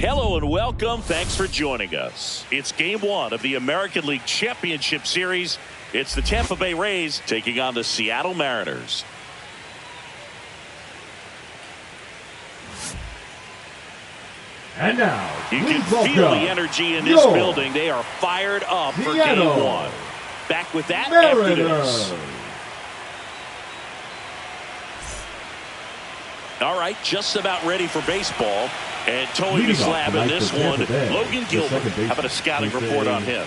Hello and welcome. Thanks for joining us. It's game one of the American League Championship Series. It's the Tampa Bay Rays taking on the Seattle Mariners. And now, you can feel the energy in this building. They are fired up for game one. Back with that after this. All right, just about ready for baseball. And towing the slab in this one, Logan Gilbert. How about a scouting report on him?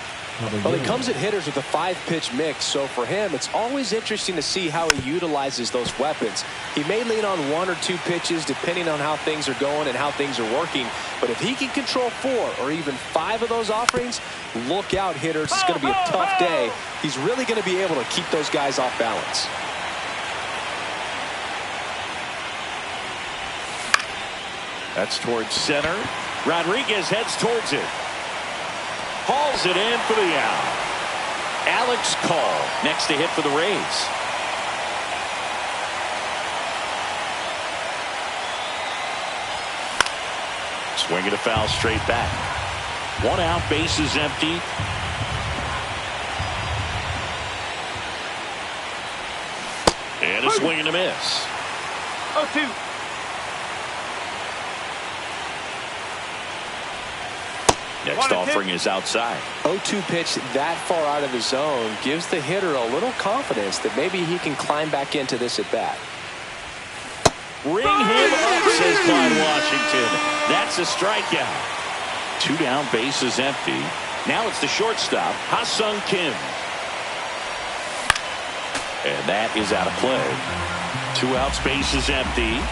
Well, he comes at hitters with a 5-pitch mix, so for him, it's always interesting to see how he utilizes those weapons. He may lean on 1 or 2 pitches depending on how things are going and how things are working, but if he can control 4 or even 5 of those offerings, look out, hitters. It's going to be a tough day. He's really going to be able to keep those guys off balance. That's towards center. Rodriguez heads towards it. Hauls it in for the out. Alex Call next to hit for the Rays. Swing and a foul straight back. 1 out, bases empty. And a swing and a miss. 0-2. Next offering is outside. 0-2 pitch that far out of the zone gives the hitter a little confidence that maybe he can climb back into this at bat. Ring him up, says Clyde Washington. That's a strikeout. 2 down, bases empty. Now it's the shortstop, Ha-Sung Kim. And that is out of play. 2 outs, bases empty.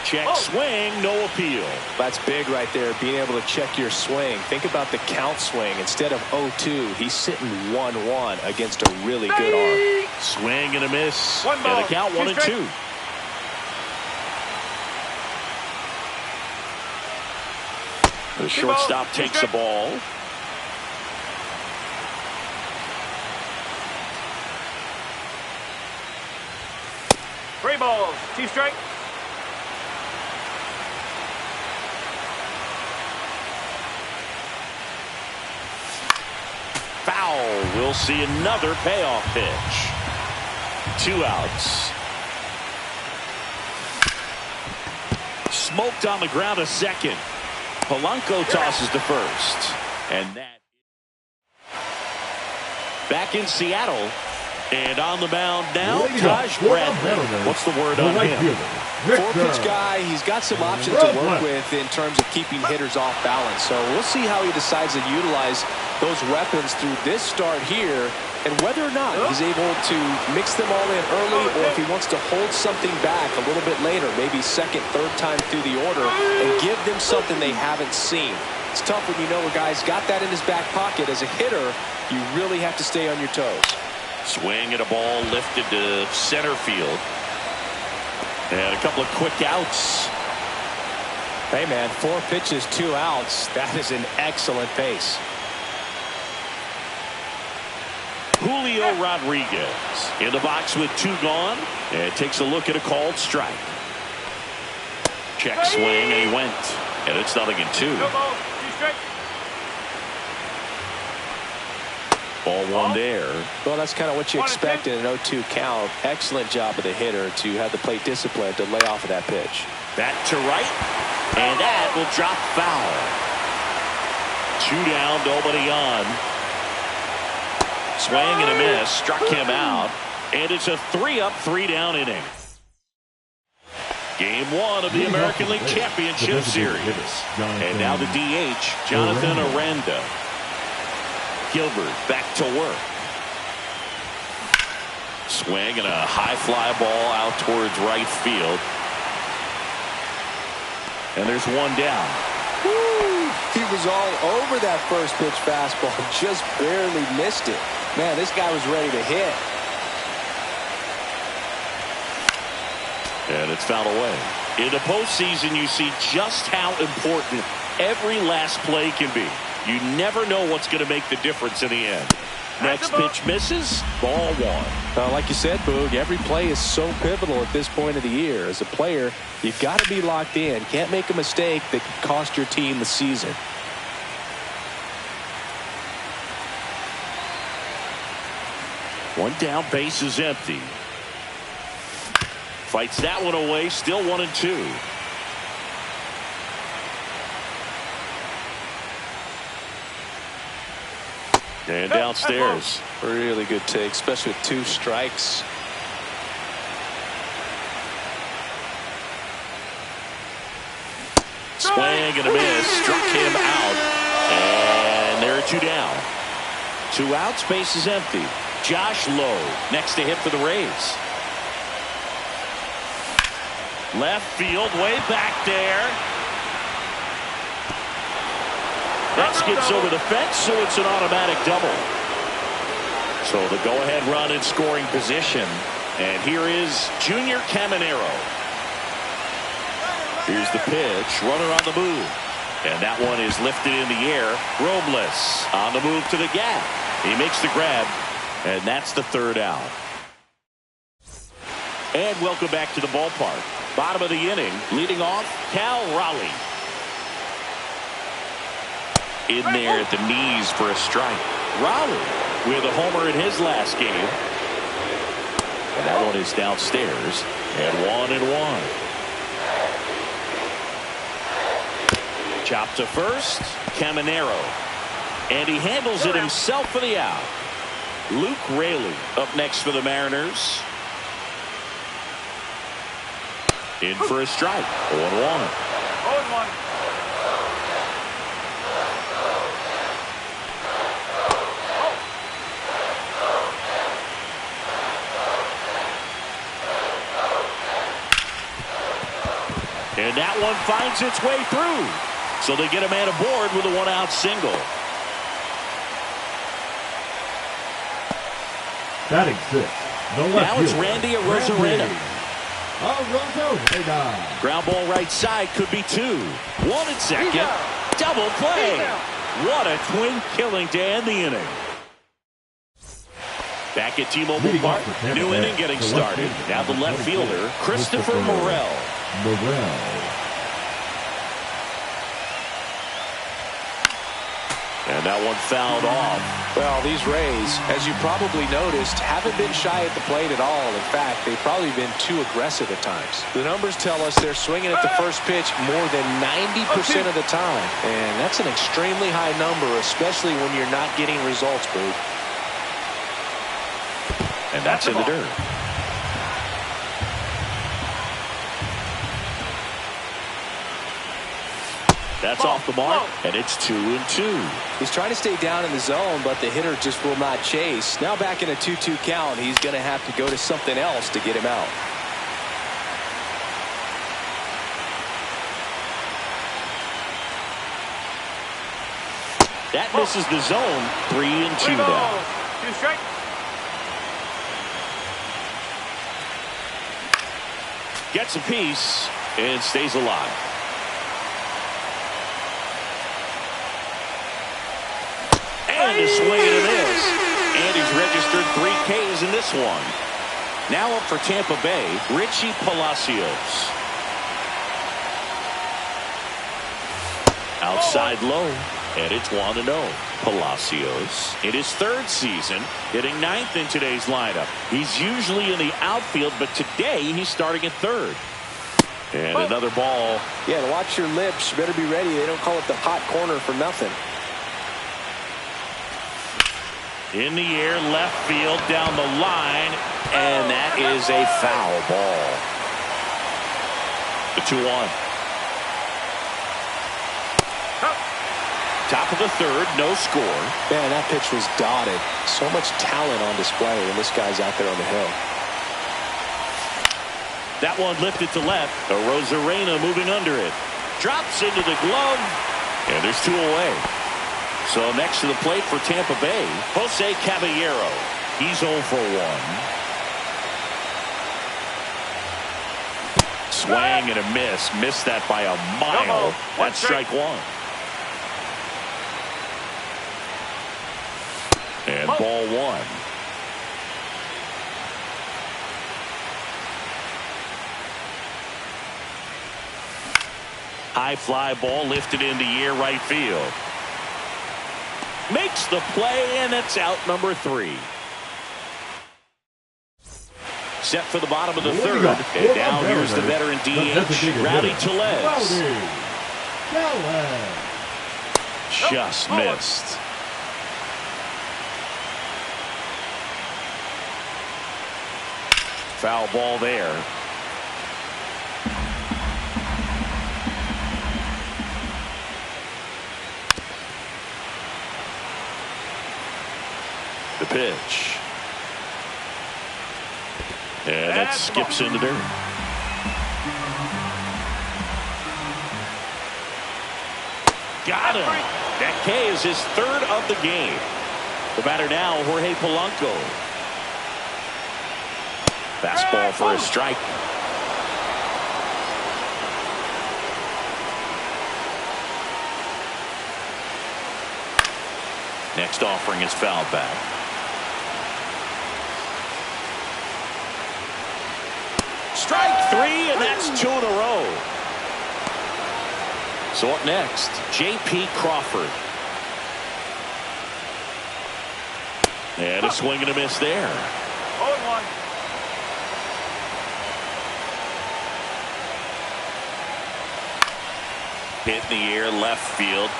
Check swing, no appeal. That's big right there, being able to check your swing. Think about the count swing. Instead of 0-2, he's sitting 1-1 against a really good arm. Swing and a miss. And a count 1-2. The shortstop takes the ball. Three balls, 2 strikes. Foul. We'll see another payoff pitch. 2 outs. Smoked on the ground a second. Polanco tosses to first. And that. Back in Seattle. And on the mound now, Taj Bradley. What's the word on him? 4-pitch guy. He's got some options to work with in terms of keeping hitters off balance. So we'll see how he decides to utilize those weapons through this start here, and whether or not he's able to mix them all in early, or if he wants to hold something back a little bit later, maybe second, third time through the order, and give them something they haven't seen. It's tough when you know a guy's got that in his back pocket. As a hitter, you really have to stay on your toes. Swing and a ball lifted to center field. And a couple of quick outs. Hey, man, 4 pitches, 2 outs. That is an excellent pace. Julio Rodriguez in the box with 2 gone. And takes a look at a called strike. Check swing, and he went. And it's 0-2. Ball 1 there. Well, that's kind of what you expect in an 0-2 count. Excellent job of the hitter to have the plate discipline to lay off of that pitch. That to right, and that will drop foul. 2 down, nobody on. Swing and a miss, struck him out, and it's a 3-up, 3-down inning. Game 1 of the American League Championship Series. And now the DH, Jonathan Aranda. Gilbert back to work. Swing and a high fly ball out towards right field. And there's 1 down. Woo! He was all over that first pitch fastball, just barely missed it. Man, this guy was ready to hit. And it's fouled away. In the postseason, you see just how important every last play can be. You never know what's going to make the difference in the end. Next pitch misses. Ball one. Like you said, Boog, every play is so pivotal at this point of the year. As a player, you've got to be locked in. Can't make a mistake that could cost your team the season. One down, base is empty. Fights that one away, still 1-2. And downstairs. Really good take, especially with 2 strikes. Swing and a miss. Struck him out. And there are 2 down. 2 outs, base is empty. Josh Lowe next to hit for the Rays. Left field, way back there. That skips over the fence, so it's an automatic double. So the go-ahead run in scoring position. And here is Junior Caminero. Here's the pitch. Runner on the move. And that one is lifted in the air. Robles on the move to the gap. He makes the grab. And that's the 3rd out. And welcome back to the ballpark. Bottom of the inning. Leading off, Cal Raleigh. In there at the knees for a strike. Raleigh with a homer in his last game. And that one is downstairs. And 1-1. Chop to first. Caminero. And he handles it himself for the out. Luke Raley up next for the Mariners. In for a strike. 0-1. 0-1. And that one finds its way through. So they get a man aboard with a 1-out single. Batting 6. Now it's Randy Arozarena. Arozarena. Ground ball right side, could be 2. 1 at second. Double play. What a twin killing to end the inning. Back at T-Mobile Park. New inning getting started. Now the left fielder, Christopher Morel. And that one fouled off. Well, these Rays, as you probably noticed, haven't been shy at the plate at all. In fact, they've probably been too aggressive at times. The numbers tell us they're swinging at the first pitch more than 90% of the time. And that's an extremely high number, especially when you're not getting results, Boo. And that's in the dirt. That's off the mark, and it's 2-2. He's trying to stay down in the zone, but the hitter just will not chase. Now back in a 2-2 count, he's going to have to go to something else to get him out. That misses the zone. 3-2 now. 2 strikes. Gets a piece and stays alive. And a swing and a miss. And he's registered 3 Ks in this one. Now up for Tampa Bay, Richie Palacios. Outside low. And it's 1-0. Palacios in his 3rd season, hitting 9th in today's lineup. He's usually in the outfield, but today he's starting at 3rd. And another ball. Yeah, to watch your lips. You better be ready. They don't call it the hot corner for nothing. In the air, left field, down the line, and that is a foul ball. The 2-1. Top of the 3rd, no score. Man, that pitch was dotted. So much talent on display when this guy's out there on the hill. That one lifted to left. Arozarena moving under it. Drops into the glove, and there's 2 away. So next to the plate for Tampa Bay, Jose Caballero. He's 0 for 1. Swing and a miss. Missed that by a mile. That's strike 1. And Ball one. High fly ball lifted in the air right field. Makes the play, and it's out number 3. Set for the bottom of the third. And now here's the veteran DH, Rowdy Tellez. Just missed. Foul ball there. The pitch. And that skips in the dirt. Got him. That K is his 3rd of the game. The batter now, Jorge Polanco. Fastball for a strike. Next offering is fouled back. Strike 3, and that's 2 in a row. So up next, J.P. Crawford. And a swing and a miss there. 0-1. Hit in the air, left field.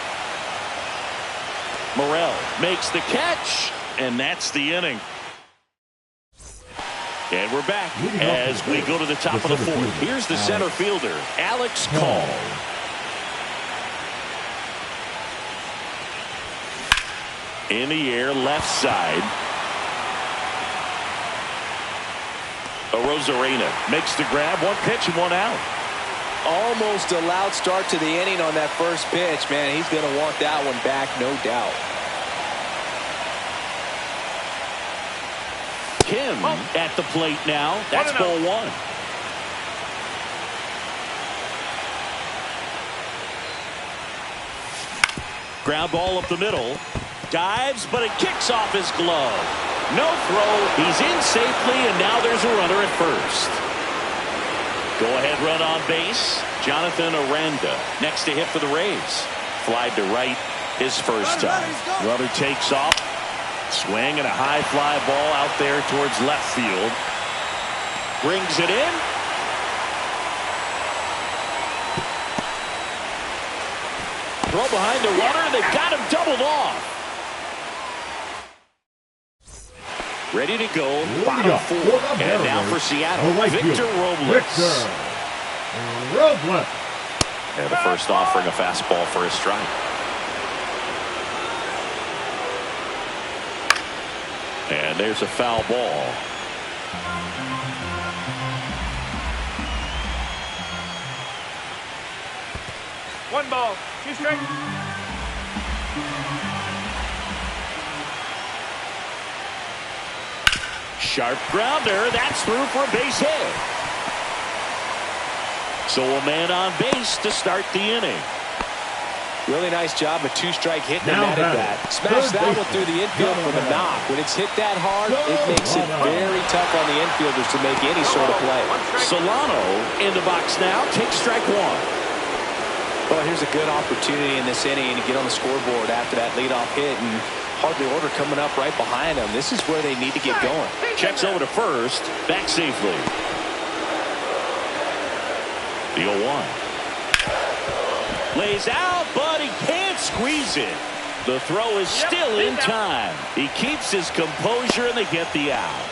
Morel makes the catch, and that's the inning. And we're back as we go to the top of the 4th. Here's the center fielder, Alex Call. In the air, left side. Arozarena makes the grab. 1 pitch and 1 out. Almost a loud start to the inning on that first pitch. Man, he's going to want that one back, no doubt. Kim at the plate now. That's ball 1. Ground ball up the middle. Dives, but it kicks off his glove. No throw. He's in safely, and now there's a runner at first. Go-ahead run on base. Jonathan Aranda next to hit for the Rays. Flied to right his first time. Runner takes off. Swing and a high fly ball out there towards left field. Brings it in. Throw behind the runner. They've got him doubled off. Ready to go. Bottom 4. And now for Seattle, Victor Robles. And the first offering, a fastball for a strike. And there's a foul ball. One ball, 2 strikes. Sharp grounder. That's through for a base hit. So a man on base to start the inning. Really nice job, a 2-strike hit and that at bat. Smash that one through the infield for the knock. When it's hit that hard, it makes it very tough on the infielders to make any sort of play. Solano in the box now. Takes strike 1. Well, here's a good opportunity in this inning to get on the scoreboard after that leadoff hit, and hardly order coming up right behind them. This is where they need to get going. Checks over to first. Back safely. The 0-1. Lays out, but he can't squeeze it. The throw is still in time. He keeps his composure, and they get the out.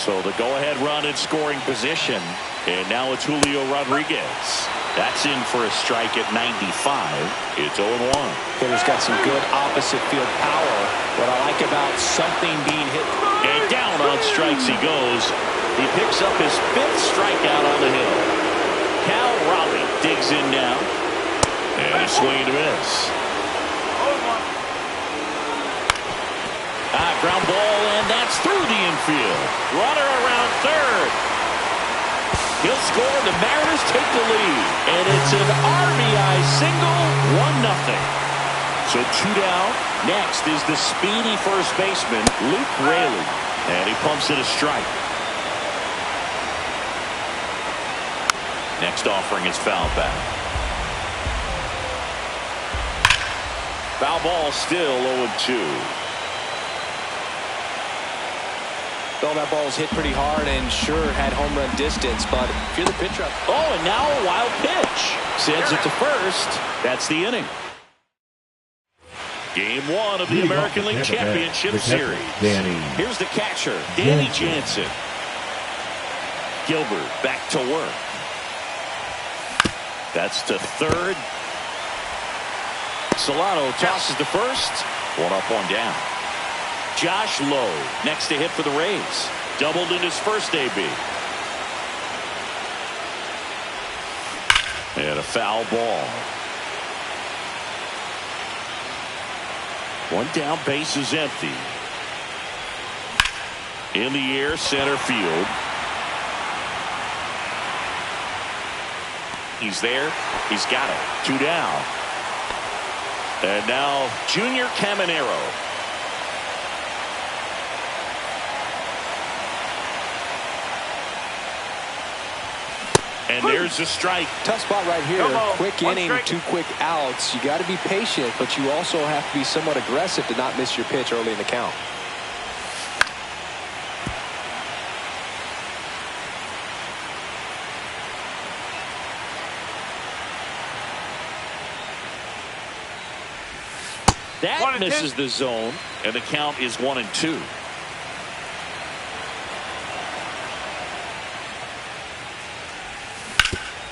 So the go-ahead run in scoring position. And now it's Julio Rodriguez. That's in for a strike at 95. It's 0-1. Hitter's got some good opposite field power. What I like about something being hit. And down on strikes he goes. He picks up his 5th strikeout on the hill. Cal Raleigh digs in now. And a swing and a miss. Ground ball, and that's through the infield. Runner around third. He'll score. The Mariners take the lead. And it's an RBI single, 1-0. So 2 down. Next is the speedy first baseman, Luke Raley. And he pumps it a strike. Next offering is foul back. Foul ball, still 0-2. Well, that ball's hit pretty hard and sure had home run distance, but if you're the pitcher. Oh, and now a wild pitch. Sends it to first. That's the inning. Game 1 of the American League Championship Series. Here's the catcher, Danny Jansen. Gilbert back to work. That's to third. Solano tosses to first. 1 up, 1 down. Josh Lowe next to hit for the Rays. Doubled in his first AB. And a foul ball. 1 down, base is empty. In the air, center field. He's there. He's got it. 2 down. And now Junior Caminero. And there's a strike. Tough spot right here. Quick inning, 2 quick outs. You got to be patient, but you also have to be somewhat aggressive to not miss your pitch early in the count. That misses the zone, and the count is 1-2.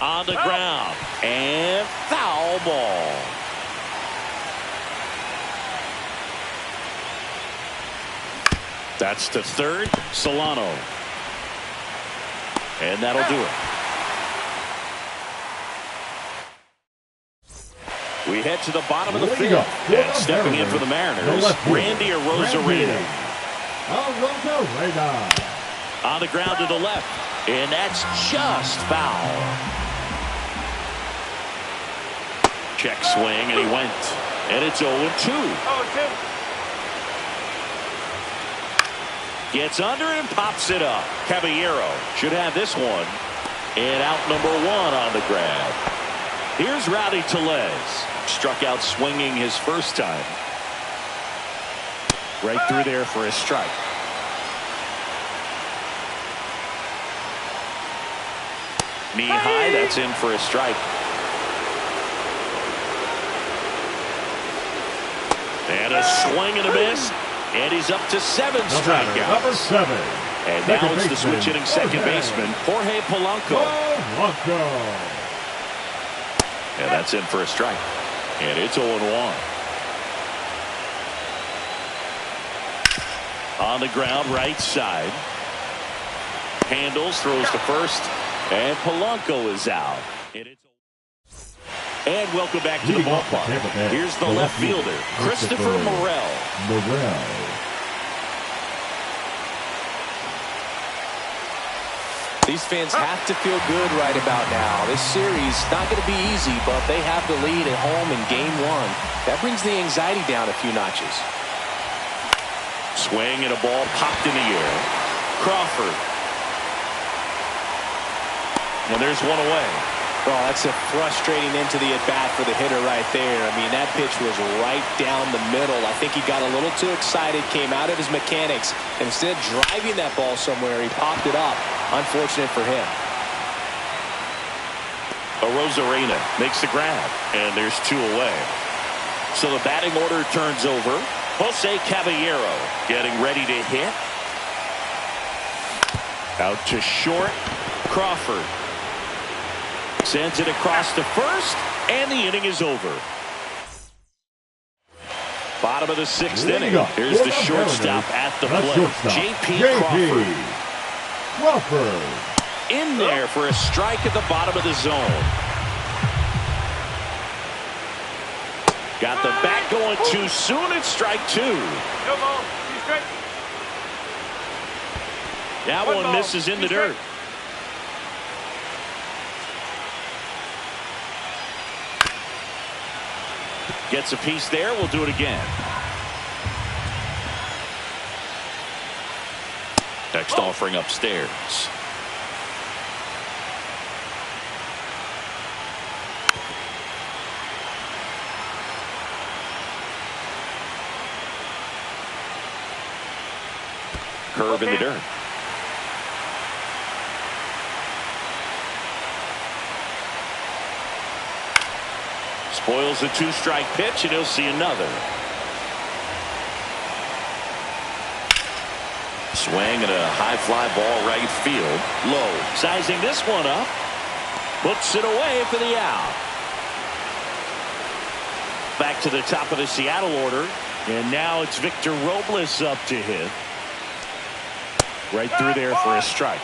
On the ground, and foul ball. That's to third, Solano. And that'll do it. We head to the bottom of the field. And stepping in for the Mariners, Randy Arozarena. On the ground to the left. And that's just foul. Check swing, and he went. And it's 0-2. Gets under and pops it up. Caballero should have this one. And out number 1 on the grab. Here's Rowdy Tellez. Struck out swinging his first time. Right through there for a strike. Knee high, that's in for a strike. And a swing and a miss. And he's up to 7 strikeouts. Number 7. And now it's the switch hitting second baseman, Jorge Polanco. And that's in for a strike. And it's 0-1. On the ground, right side. Handles, throws to first. And Polanco is out. And welcome back to the ballpark. Here's the left fielder, Christopher Morel. These fans have to feel good right about now. This series not going to be easy, but they have the lead at home in game 1. That brings the anxiety down a few notches. Swing and a ball popped in the air. Crawford. And there's one away. Well, that's a frustrating end to the at-bat for the hitter right there. I mean, that pitch was right down the middle. I think he got a little too excited, came out of his mechanics, and instead of driving that ball somewhere, he popped it up. Unfortunate for him. Arozarena makes the grab, and there's 2 away. So the batting order turns over. Jose Caballero getting ready to hit. Out to short. Crawford sends it across to first, and the inning is over. Bottom of the 6th inning. Here's the shortstop at the plate, J.P. Crawford. In there for a strike at the bottom of the zone. Got the bat going too soon. It's strike 2. That one misses in the dirt. Gets a piece there. We'll do it again. Next offering upstairs. Curve in the dirt. Spoils the two-strike pitch, and he'll see another. Swing and a high fly ball right field. Low. Sizing this one up. Puts it away for the out. Back to the top of the Seattle order. And now it's Victor Robles up to hit. Right through there for a strike.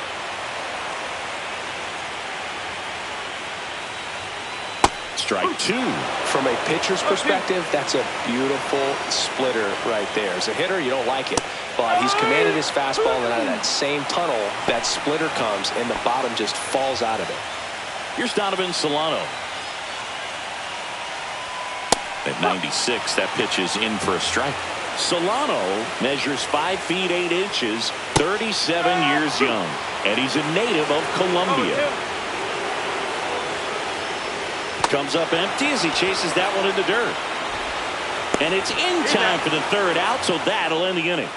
Strike two. From a pitcher's perspective, that's a beautiful splitter right there. As a hitter, you don't like it. But he's commanded his fastball, and out of that same tunnel, that splitter comes, and the bottom just falls out of it. Here's Donovan Solano. At 96, that pitch is in for a strike. Solano measures 5 feet 8 inches, 37 years young, and he's a native of Colombia. Comes up empty as he chases that one in the dirt. And it's in time for the third out, so that'll end the inning.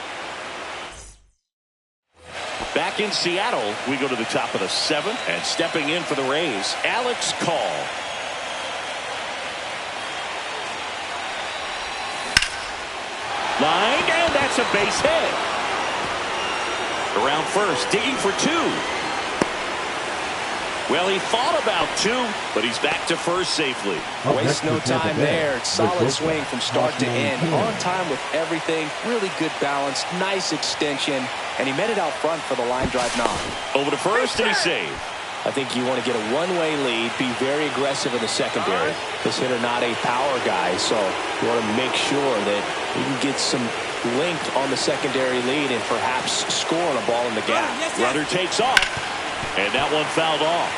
Back in Seattle, we go to the top of the 7th, and stepping in for the Rays, Alex Call. Line, and that's a base hit. Around first, digging for 2. Well, he thought about 2, but he's back to first safely. Waste no time there. Solid swing from start to end. On time with everything. Really good balance. Nice extension. And he met it out front for the line drive knock. Over to first, and he saved. I think you want to get a one-way lead. Be very aggressive in the secondary. This hitter not a power guy, so you want to make sure that you can get some length on the secondary lead and perhaps score on a ball in the gap. Runner takes off. And that one fouled off.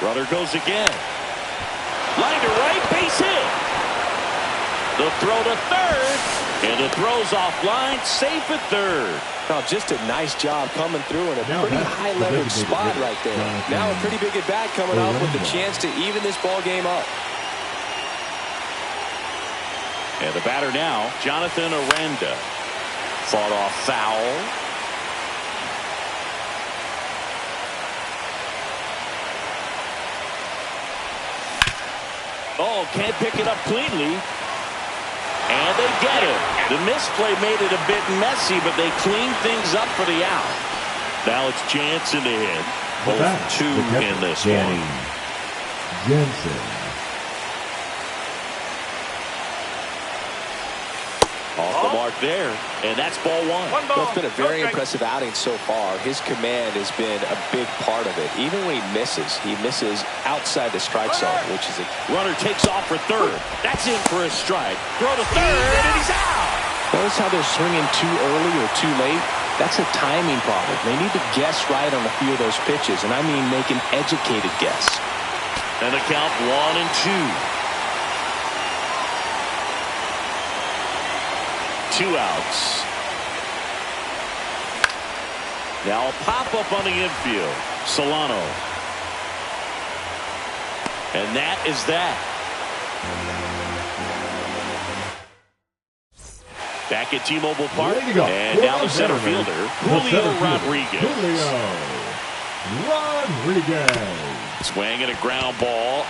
Runner goes again. Line to right, base hit. The throw to third. And the throw's offline, safe at third. Now, just a nice job coming through in a pretty high leverage spot right there. Now a pretty big at bat coming up with a chance to even this ball game up. And the batter now, Jonathan Aranda. Fought off foul. Oh, can't pick it up cleanly. And they get it. The misplay made it a bit messy, but they cleaned things up for the out. Now it's Jansen to hit. Both 2 in this one. Jansen. Off the mark there, and that's ball 1. Well, it's been a very impressive outing so far. His command has been a big part of it. Even when he misses outside the strike zone, which is a... Runner takes off for third. That's in for a strike. Throw to third, and he's out. Notice how they're swinging too early or too late? That's a timing problem. They need to guess right on a few of those pitches, and I mean make an educated guess. And the count 1-2. 2 outs. Now a pop-up on the infield. Solano. And that is that. Back at T-Mobile Park. And now the center fielder, Julio Rodriguez. Swing and a ground ball.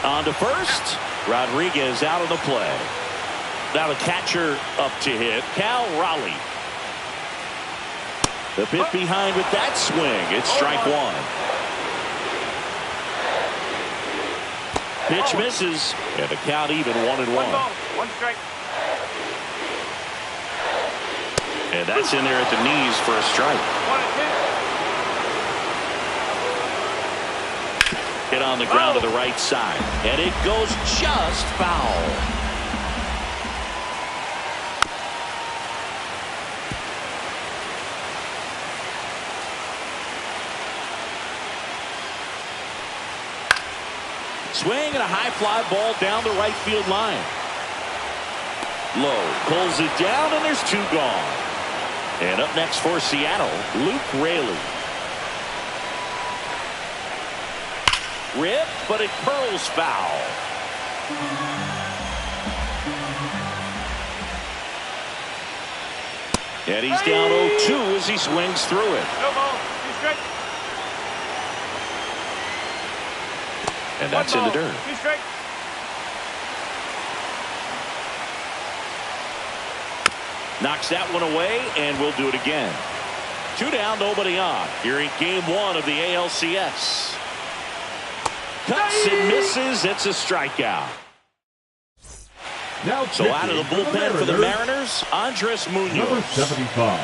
On to first. Rodriguez out of the play. Now the catcher up to hit, Cal Raleigh. The bit behind with that swing. It's strike 1. Pitch misses, and the count even 1-1. 1 strike. And that's in there at the knees for a strike. 1-2. Hit on the ground to the right side, and it goes just foul. Swing and a high fly ball down the right field line. Low pulls it down, and there's 2 gone. And up next for Seattle, Luke Raley. Rip, but it curls foul. And he's down 0-2 as he swings through it. No ball. He's straight. And that's in the dirt. He's straight. Knocks that one away, and we'll do it again. 2 down, nobody on. Here in game 1 of the ALCS. Cuts and misses. It's a strikeout. Now So out of the bullpen for the Mariners, Andres Munoz. Number 75.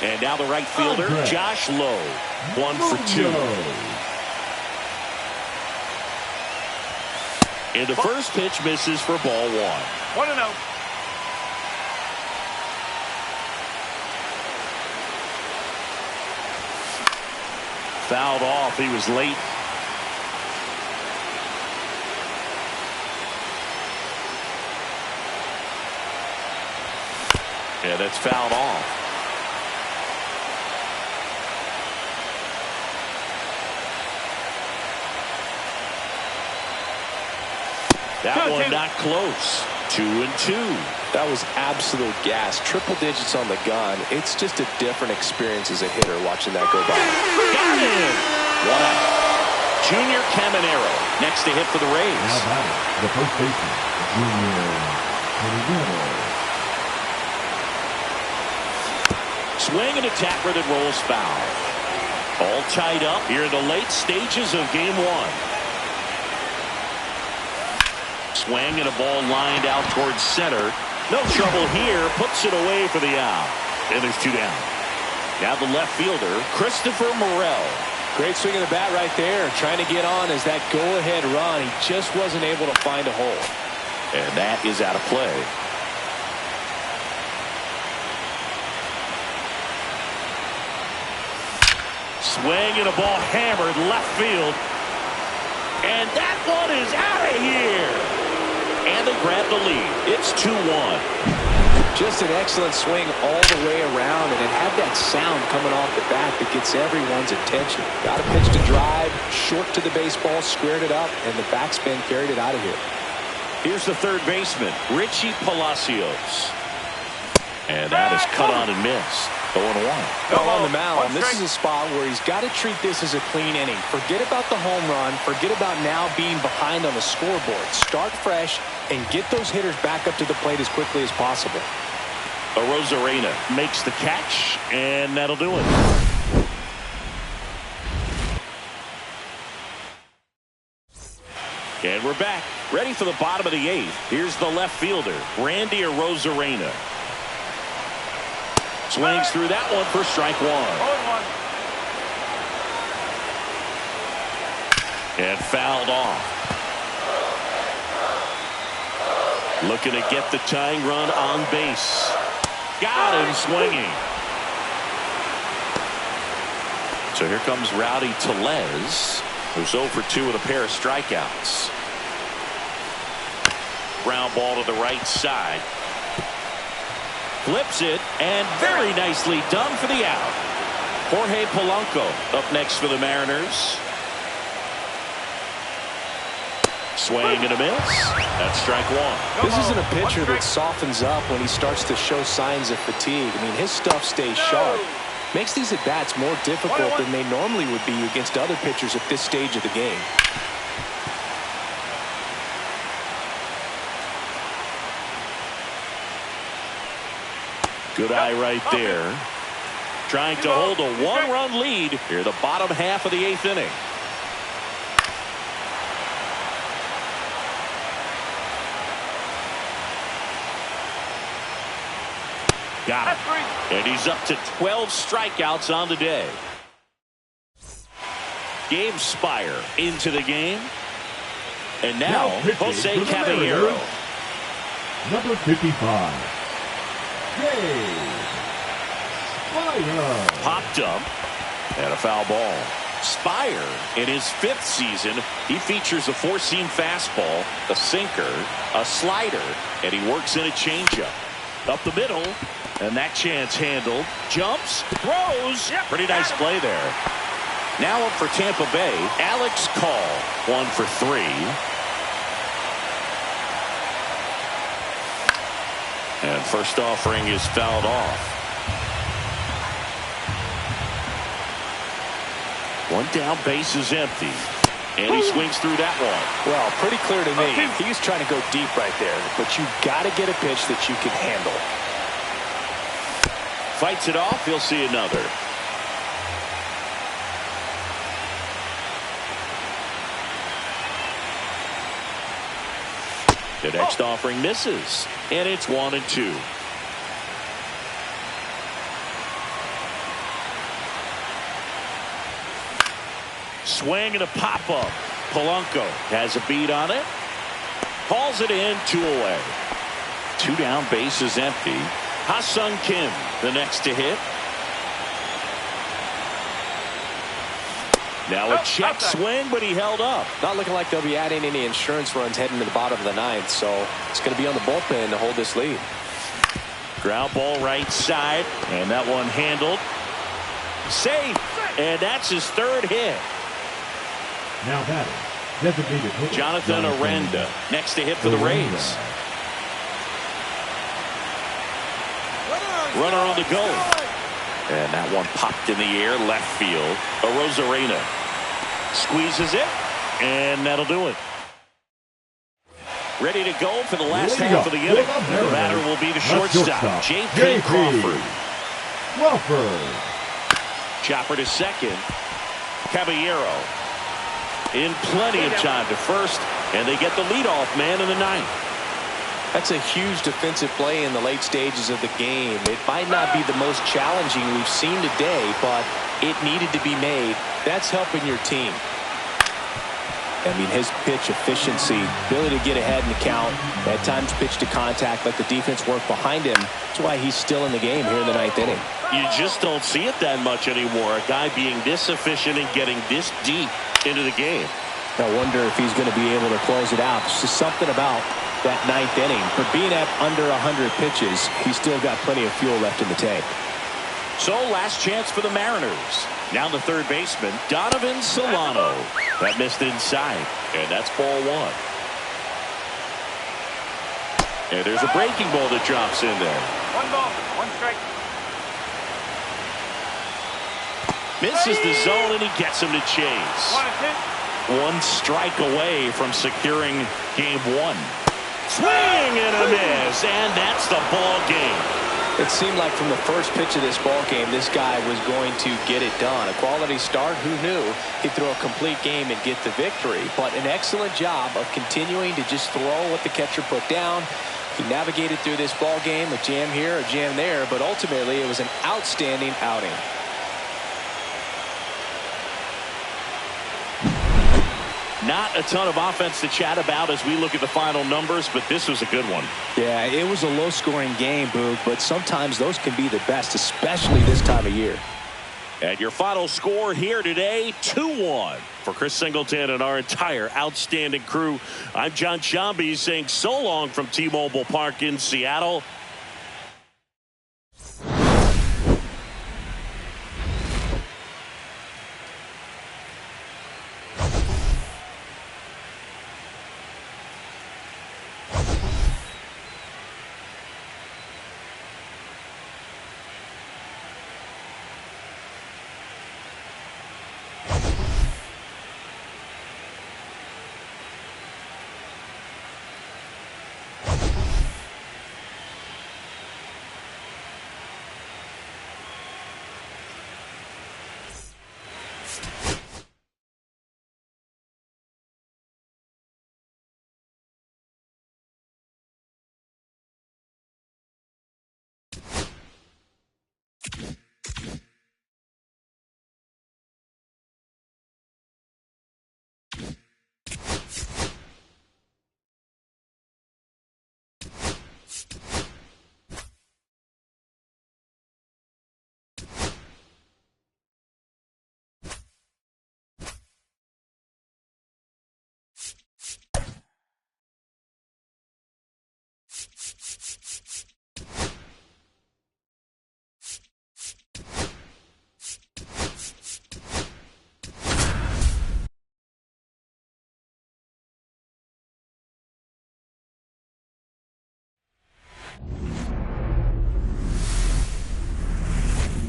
And now the right fielder, Andres Josh Lowe. 1 for 2. And the first pitch misses for ball 1. 1-0. Fouled off. He was late. Yeah, that's fouled off. That one not close. 2-2. That was absolute gas. Triple digits on the gun. It's just a different experience as a hitter watching that go by. Got him. 1 out. Junior Caminero next to hit for the Rays. Now batting, the first baseman, Junior Caminero. Swing and attack that rolls foul. All tied up here in the late stages of game 1. Swing and a ball lined out towards center. No trouble here. Puts it away for the out. And there's 2 down. Now the left fielder, Christopher Morel. Great swing of the bat right there. Trying to get on as that go-ahead run. He just wasn't able to find a hole. And that is out of play. Swing and a ball hammered left field. And that one is out of here. And they grab the lead. It's 2-1. Just an excellent swing all the way around, and it had that sound coming off the bat that gets everyone's attention. Got a pitch to drive, short to the baseball, squared it up, and the backspin carried it out of here. Here's the third baseman, Richie Palacios. And that is cut on and missed. 0-1. Well, on the mound, this is a spot where he's got to treat this as a clean inning. Forget about the home run. Forget about now being behind on the scoreboard. Start fresh and get those hitters back up to the plate as quickly as possible. Rosarena makes the catch, and that'll do it. And we're back, ready for the bottom of the 8th. Here's the left fielder, Randy Rosarena. Swings through that one for strike 1. 0-1. And fouled off. Looking to get the tying run on base. Got him swinging. So here comes Rowdy Tellez, who's 0 for 2 with a pair of strikeouts. Ground ball to the right side. Flips it, and very nicely done for the out. Jorge Polanco up next for the Mariners. Swing and a miss. That's strike 1. This isn't a pitcher that softens up when he starts to show signs of fatigue. I mean, his stuff stays sharp. Makes these at-bats more difficult than they normally would be against other pitchers at this stage of the game. Good eye right there. Trying to hold a 1-run lead here the bottom half of the 8th inning. Got him. And he's up to 12 strikeouts on the day. Gabe Spire into the game. And now Jose Caballero. Number 55. Popped up and a foul ball. expire. In his 5th season, he features a 4-seam fastball, a sinker, a slider, and he works in a changeup. Up the middle, and that chance handled. Jumps, throws. Pretty nice play there. Now up for Tampa Bay, Alex Call, 1 for 3. And first offering is fouled off. One down, base is empty. And he swings through that one. Well, pretty clear to me. He's trying to go deep right there. But you got to get a pitch that you can handle. Fights it off. He'll see another. The next offering misses. And it's 1-2. Swing and a pop-up. Polanco has a beat on it. Calls it in, 2 away. 2 down, base is empty. Ha-Sung Kim, the next to hit. Now a check swing, but he held up. Not looking like they'll be adding any insurance runs heading to the bottom of the 9th, so it's going to be on the bullpen to hold this lead. Ground ball right side, and that one handled. Safe, and that's his 3rd hit. Now batting, designated hitter Jonathan Aranda, next to hit for the Rays. Runner on the go. And that one popped in the air, left field. Arozarena squeezes it, and that'll do it. Ready to go for the last half of the inning. The batter will be the shortstop, J.P. Crawford. Chopper to second. Caballero in plenty of time to first, and they get the leadoff man in the 9th. That's a huge defensive play in the late stages of the game. It might not be the most challenging we've seen today, but it needed to be made. That's helping your team. I mean, his pitch efficiency, ability to get ahead in the count, at times pitch to contact, let the defense work behind him. That's why he's still in the game here in the 9th inning. You just don't see it that much anymore. A guy being this efficient and getting this deep into the game. I wonder if he's going to be able to close it out. There's just something about that 9th inning. For being at under 100 pitches, he's still got plenty of fuel left in the tank. So last chance for the Mariners. Now the third baseman, Donovan Solano. That missed inside, and that's ball 1. And there's a breaking ball that drops in there. 1 ball, 1 strike. Misses the zone, and he gets him to chase. 1 strike away from securing game 1. Swing and a miss, and that's the ball game. It seemed like from the first pitch of this ball game, this guy was going to get it done. A quality start, who knew? He'd throw a complete game and get the victory. But an excellent job of continuing to just throw what the catcher put down. He navigated through this ball game, a jam here, a jam there, but ultimately it was an outstanding outing. Not a ton of offense to chat about as we look at the final numbers, but this was a good one. Yeah, it was a low-scoring game, Boog, but sometimes those can be the best, especially this time of year. And your final score here today, 2-1. For Chris Singleton and our entire outstanding crew, I'm John Shambi saying so long from T-Mobile Park in Seattle.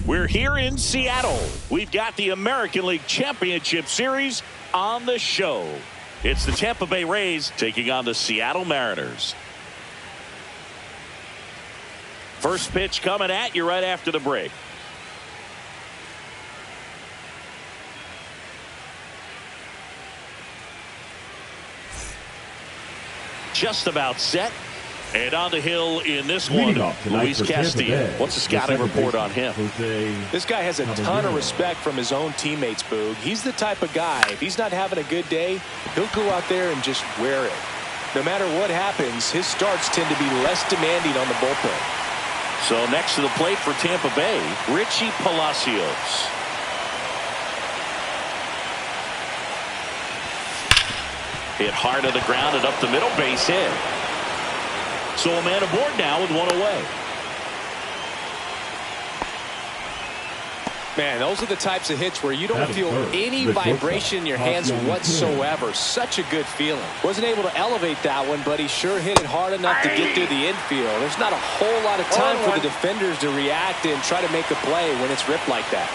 We're here in Seattle. We've got the American League Championship Series on the show. It's the Tampa Bay Rays taking on the Seattle Mariners. First pitch coming at you right after the break. Just about set. And on the hill in this one, Luis Castillo. What's the scouting report on him? This guy has a ton of respect from his own teammates, Boog. He's the type of guy, if he's not having a good day, he'll go out there and just wear it. No matter what happens, his starts tend to be less demanding on the bullpen. So next to the plate for Tampa Bay, Richie Palacios. Hit hard to the ground and up the middle, base hit. So a man aboard now with one away. Man, those are the types of hits where you don't feel any vibration in your hands whatsoever. Such a good feeling. Wasn't able to elevate that one, but he sure hit it hard enough to get through the infield. There's not a whole lot of time for the defenders to react and try to make a play when it's ripped like that.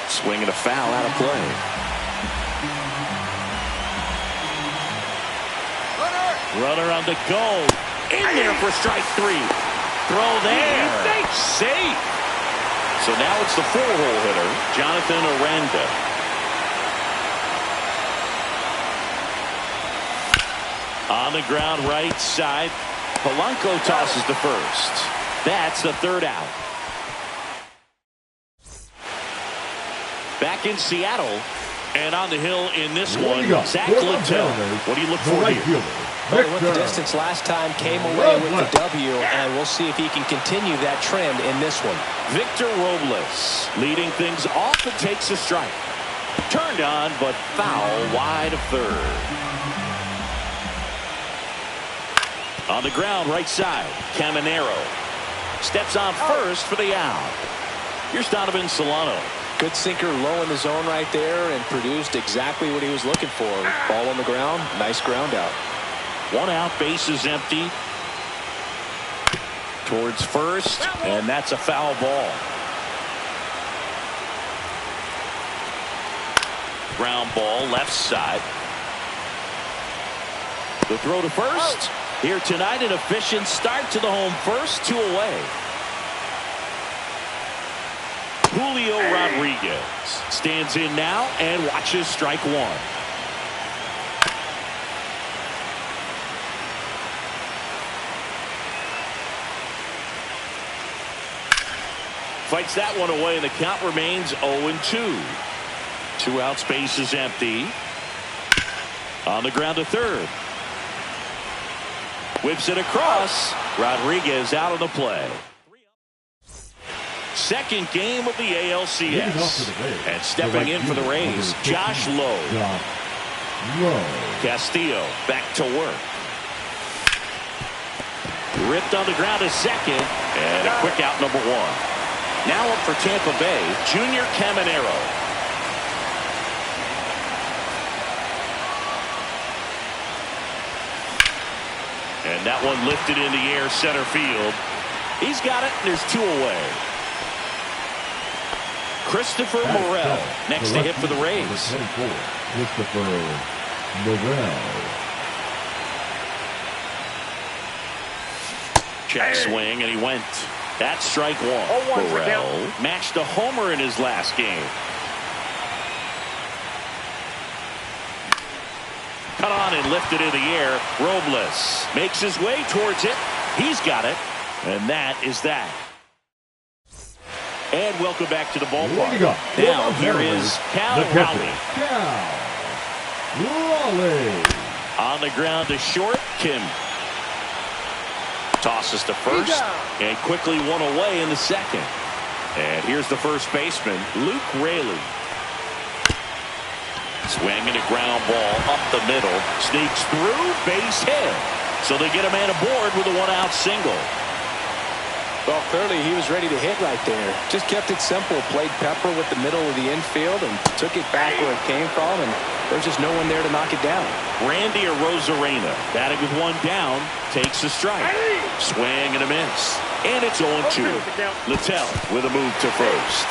Swinging a foul out of play. Runner on the go. In there for strike three. Throw there. Safe. So now it's the four-hole hitter, Jonathan Aranda. On the ground right side. Polanco tosses to first. That's the third out. Back in Seattle. And on the hill in this one, Zach Littell. What do you look for here? Well, he went the distance last time, came away with the W, and we'll see if he can continue that trend in this one. Victor Robles leading things off and takes a strike. Turned on, but foul wide of third. On the ground, right side, Caminero. Steps on first for the out. Here's Donovan Solano. Good sinker low in the zone right there and produced exactly what he was looking for. Ball on the ground, nice ground out. One out, base is empty. Towards first, and that's a foul ball. Ground ball, left side. The throw to first. Here tonight, an efficient start to the home first, 2 away. Julio Rodriguez stands in now and watches strike one. Fights that one away, and the count remains 0-2. 2 outs, base is empty. On the ground to third. Whips it across. Rodriguez out of the play. Second game of the ALCS. And stepping in for the Rays, Josh Lowe. Castillo back to work. Ripped on the ground to second. And a quick out, number 1. Now up for Tampa Bay, Junior Caminero. And that one lifted in the air, center field. He's got it, and there's 2 away. Christopher Morel next to hit for the Rays. Christopher Morel. Check swing, and he went. That's strike 1. Morel matched a homer in his last game. Cut on and lifted in the air. Robles makes his way towards it. He's got it. And that is that. And welcome back to the ballpark. Now here is Cal Raleigh. On the ground to short, Kim. Tosses to first, and quickly one away in the second. And here's the first baseman, Luke Raley. Swinging a ground ball up the middle, sneaks through, base hit. So they get a man aboard with a 1-out single. Well, clearly he was ready to hit right there. Just kept it simple. Played pepper with the middle of the infield and took it back where it came from, and there's just no one there to knock it down. Randy Arozarena batting with one down, takes a strike. Swing and a miss. And it's 0-2. Littell with a move to first.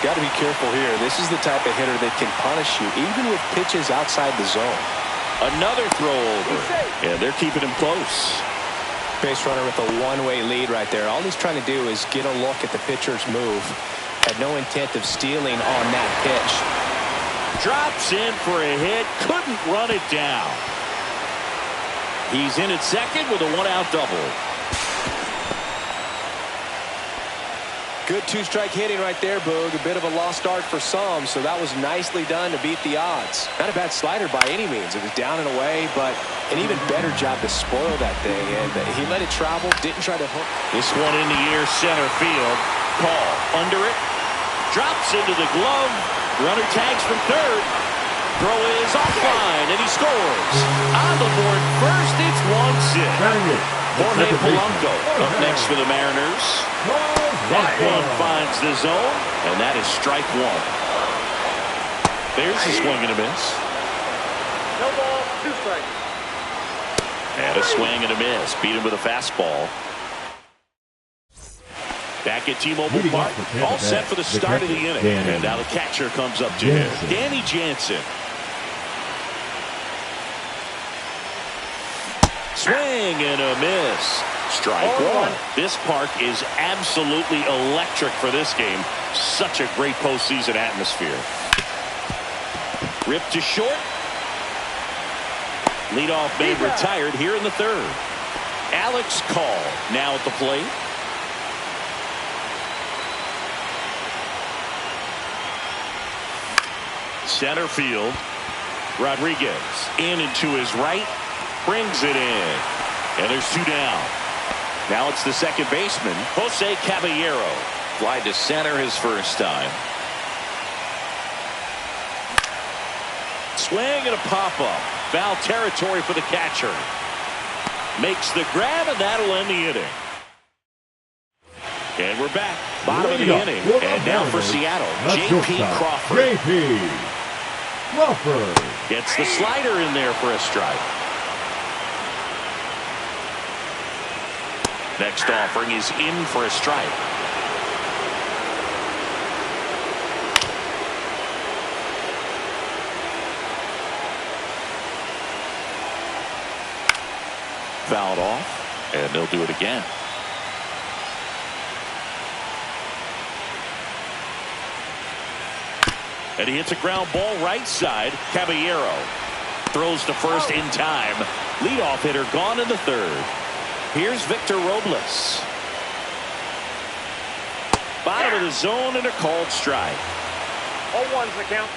Got to be careful here. This is the type of hitter that can punish you, even with pitches outside the zone. Another throw over. Yeah, they're keeping him close. Base runner with a one-way lead right there. All he's trying to do is get a look at the pitcher's move. Had no intent of stealing on that pitch. Drops in for a hit. Couldn't run it down. He's in at second with a one-out double. Good two-strike hitting right there, Boog. A bit of a lost start for some, so that was nicely done to beat the odds. Not a bad slider by any means. It was down and away, but an even better job to spoil that thing. And he let it travel, didn't try to hook. This one in the air, center field. Call under it. Drops into the glove. Runner tags from third. Throw is offline, and he scores. On the board first, it's 1-0. Jorge Polanco up next for the Mariners. That one finds the zone, and that is strike one. There's a swing and a miss. No ball, 2 strikes. And a swing and a miss. Beat him with a fastball. Back at T-Mobile Park, all set for the start of the inning. And now the catcher comes up to him. Danny Jansen. Swing and a miss. Strike one. This park is absolutely electric for this game. Such a great postseason atmosphere. Ripped to short. Leadoff man retired here in the third. Alex Call now at the plate. Center field. Rodriguez in and to his right. Brings it in. And there's 2 down. Now it's the second baseman, Jose Caballero. Fly to center his first time. Swing and a pop-up. Foul territory for the catcher. Makes the grab, and that'll end the inning. And we're back. Bottom of the inning. And now for Seattle, J.P. Crawford. J.P. Crawford. Gets the slider in there for a strike. Next offering is in for a strike. Fouled off, and they'll do it again. And he hits a ground ball right side. Caballero throws to first in time. Leadoff hitter gone in the third. Here's Victor Robles. Bottom of the zone and a called strike. 0-1's the count.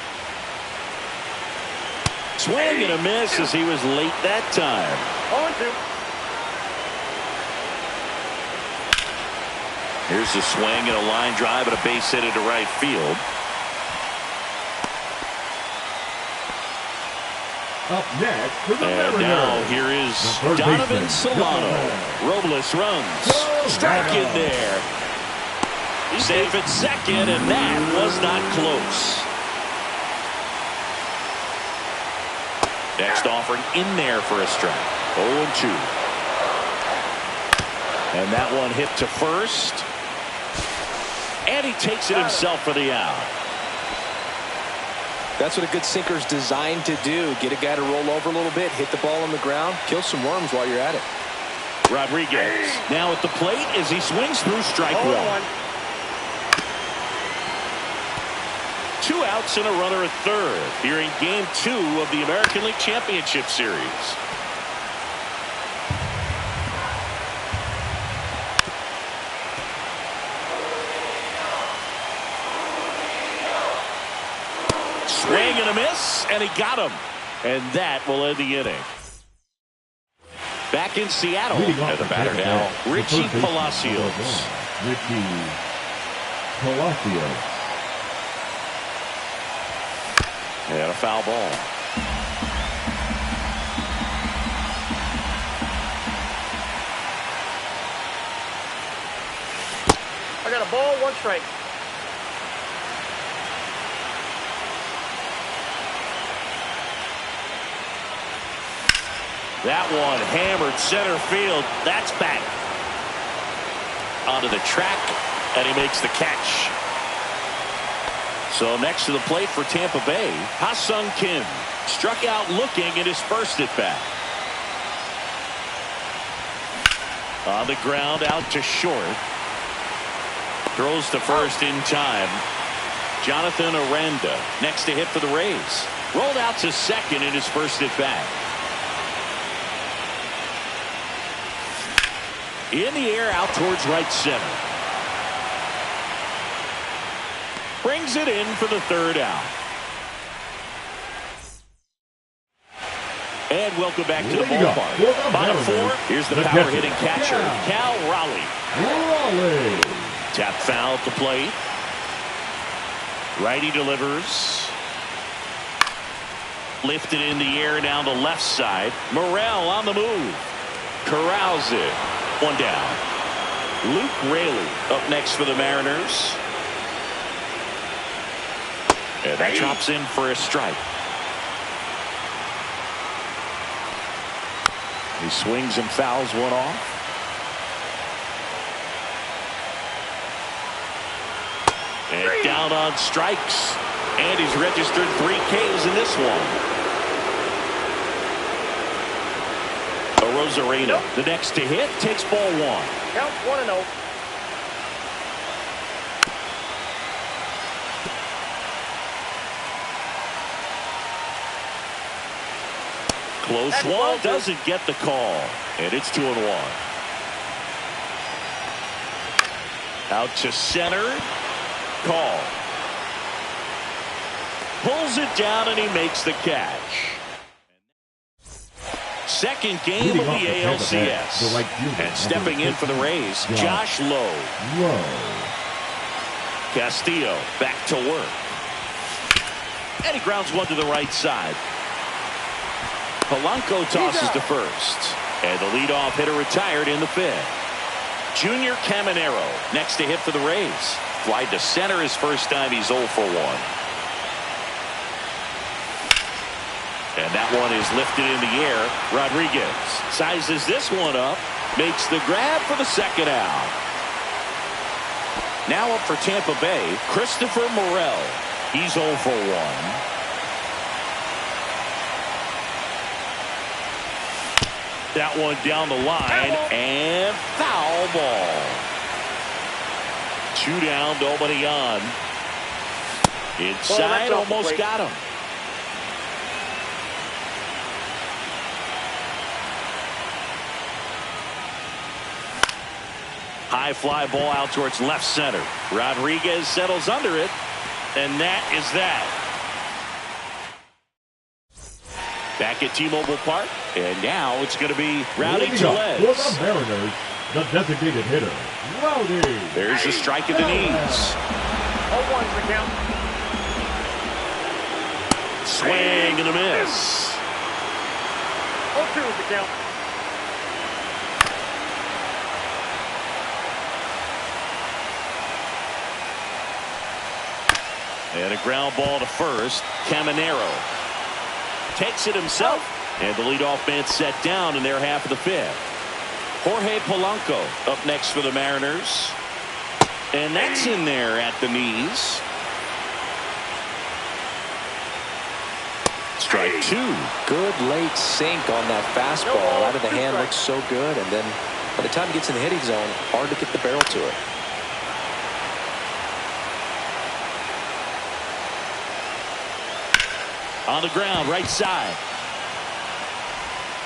Swing and a miss as he was late that time. 0-2. Here's the swing and a line drive and a base hit into right field. Up next for the And now here is Donovan Solano. Robles runs. Strike in there. Safe at second, and that was not close. Next offering in there for a strike. 0-2. And that one hit to first. And he takes it himself for the out. That's what a good sinker is designed to do. Get a guy to roll over a little bit, hit the ball on the ground, kill some worms while you're at it. Rodriguez now at the plate as he swings through strike one. 2 outs and a runner at third here in Game 2 of the American League Championship Series. Swing and a miss, and he got him. And that will end the inning. Back in Seattle, and the batter now, Richie Palacios. Richie Palacios. And a foul ball. 1 strike. That one hammered center field. That's back onto the track, and he makes the catch. So next to the plate for Tampa Bay, Ha-Sung Kim struck out looking in his first at bat. On the ground, out to short. Throws to first in time. Jonathan Aranda next to hit for the Rays. Rolled out to second in his first at bat. In the air, out towards right center. Brings it in for the third out. And welcome back to the ballpark. Bottom 4, here's the power hitting catcher, Cal Raleigh. Tap foul at the plate. Righty delivers. Lifted in the air down the left side. Morel on the move. Corrals it. 1 down. Luke Raley up next for the Mariners. And that drops in for a strike. He swings and fouls one off. And down on strikes. And he's registered 3 Ks in this one. Rosarena, the next to hit, takes ball 1. Count 1-0. Close one, doesn't get the call. And it's 2-1. Out to center. Call. Pulls it down and he makes the catch. Second game of the ALCS. And stepping in for the Rays, Josh Lowe. Castillo back to work. And he grounds one to the right side. Polanco tosses to first. And the leadoff hitter retired in the 5th. Junior Caminero next to hit for the Rays. Fly to center his first time. He's 0 for 1. And that one is lifted in the air. Rodriguez sizes this one up. Makes the grab for the second out. Now up for Tampa Bay, Christopher Morel. He's 0 for 1. That one down the line, and foul ball. 2 down, nobody on. Inside, almost got him. High fly ball out towards left center. Rodriguez settles under it, and that is that. Back at T-Mobile Park, and now it's going to be Rowdy Tellez. For the Mariners, the designated hitter, Rowdy. There's the strike at the knees. 0-1's the count. Swing and a miss. 0-2's the count. And a ground ball to first. Caminero takes it himself, and the leadoff man set down in their half of the 5th. Jorge Polanco up next for the Mariners, and that's in there at the knees. Strike 2. Good late sink on that fastball. Out of the hand, looks so good, and then by the time he gets in the hitting zone, hard to get the barrel to it. On the ground, right side.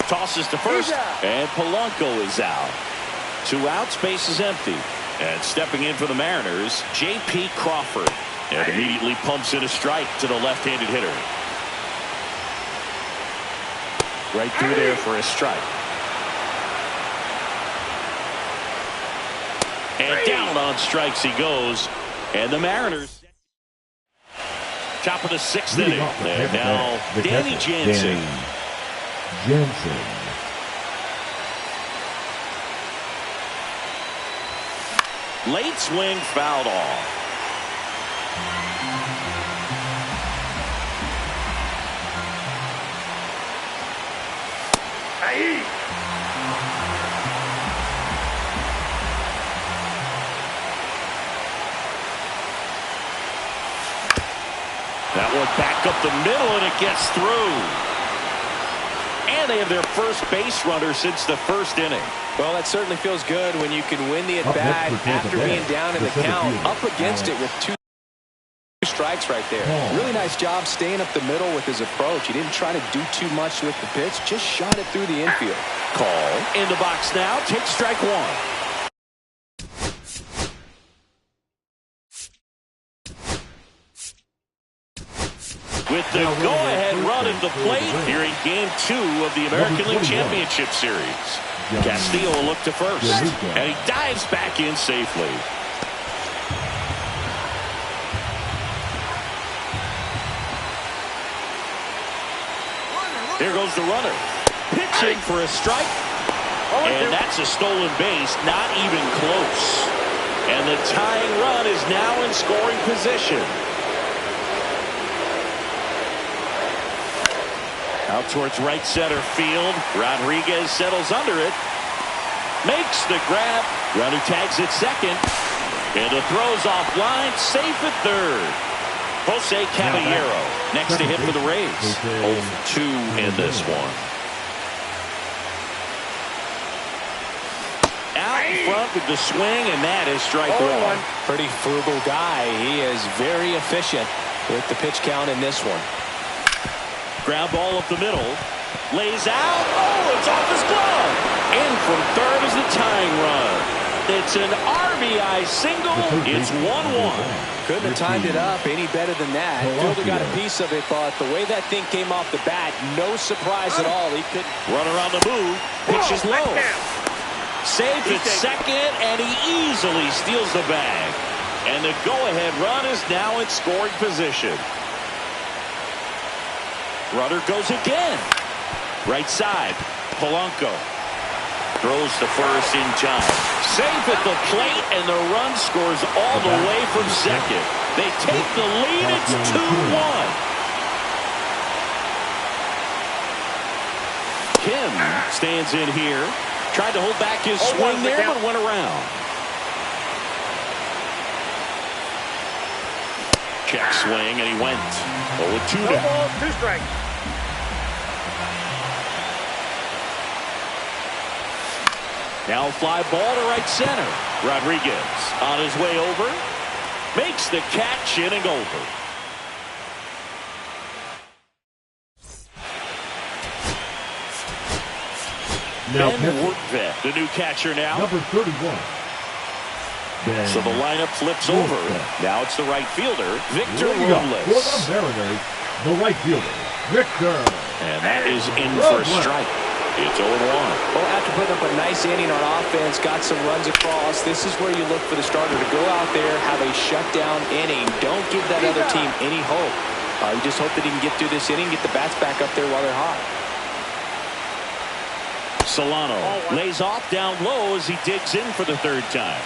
Tosses to first, and Polanco is out. 2 outs, base is empty. And stepping in for the Mariners, J.P. Crawford. And immediately pumps in a strike to the left-handed hitter. Right through there for a strike. And down on strikes he goes. And the Mariners. Top of the 6th inning. And now Danny Jansen. Late swing fouled off. That one back up the middle, and it gets through. And they have their first base runner since the first inning. Well, that certainly feels good when you can win the at-bat after being down in the count, up against it with 2 strikes right there. Really nice job staying up the middle with his approach. He didn't try to do too much with the pitch, just shot it through the infield. Call in the box now. Take strike one. With the go-ahead run at the plate here in Game 2 of the American League Championship Series. Castillo will look to first, and he dives back in safely. Here goes the runner. Pitching for a strike. And that's a stolen base, not even close. And the tying run is now in scoring position. Out towards right center field. Rodriguez settles under it. Makes the grab. Runner tags at second. And the throw's offline. Safe at third. Jose Caballero next to hit for the Rays. 0-2 in this one. Out in front with the swing, and that is strike one. Pretty frugal guy. He is very efficient with the pitch count in this one. Ground ball up the middle. Lays out. Oh, it's off his glove. In from third is the tying run. It's an RBI single. It's 1-1. Couldn't have timed it up any better than that. Fielder got a piece of it, but the way that thing came off the bat, no surprise at all. He couldn't. Runner on the move. Pitch is low. Saved at second, and he easily steals the bag. And the go-ahead run is now in scoring position. Runner goes again. Right side. Polanco throws to first in time. Safe at the plate, and the run scores all the way from second. They take the lead. It's 2-1. Kim stands in here. Tried to hold back his swing there, but went around. Check swing, and he went 0-2 down. 2 strikes. Now fly ball to right center. Rodriguez on his way over. Makes the catch, inning over. Now Ben Workvet, the new catcher now. Number 31. So the lineup flips over. Now it's the right fielder, Victor For Robles. the Mariners, the right fielder, Victor. And that is in for a strike. It's 0-1. Well, after putting up a nice inning on offense, got some runs across, this is where you look for the starter to go out there, have a shutdown inning. Don't give that other team any hope. You just hope that he can get through this inning, get the bats back up there while they're hot. Solano lays off down low as he digs in for the third time.